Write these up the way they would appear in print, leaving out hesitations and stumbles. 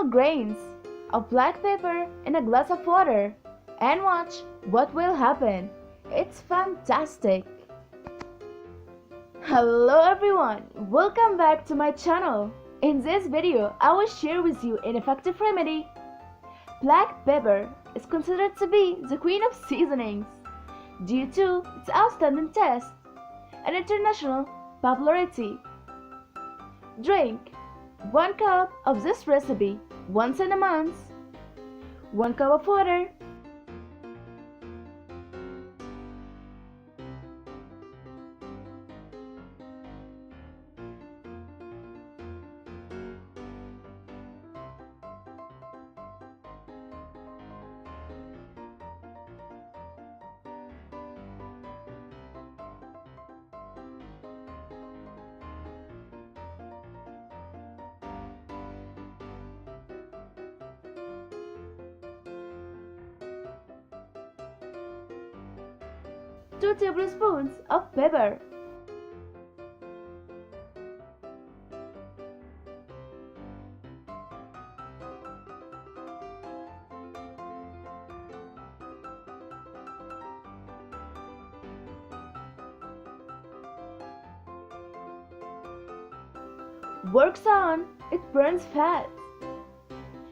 grains of black pepper in a glass of water and watch what will happen. It's fantastic! Hello everyone, welcome back to my channel. In this video, I will share with you an effective remedy. Black pepper is considered to be the queen of seasonings due to its outstanding taste and international popularity. Drink 1 cup of this recipe once in a month. 1 cup of water. Two tablespoons of pepper. Works on, it burns fat.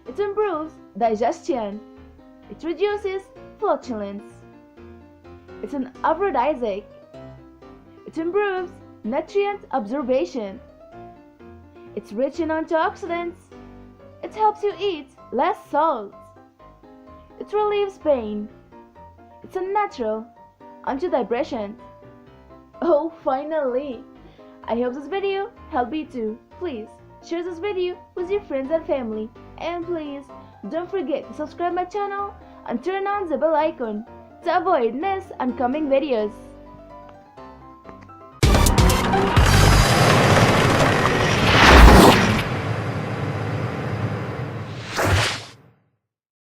It improves digestion. It reduces flatulence. It's an aphrodisiac. It improves nutrient absorption. It's rich in antioxidants. It helps you eat less salt. It relieves pain. It's a natural antidepressant. Oh, finally! I hope this video helped you too. Please share this video with your friends and family. And please don't forget to subscribe my channel and turn on the bell icon to avoid miss upcoming videos.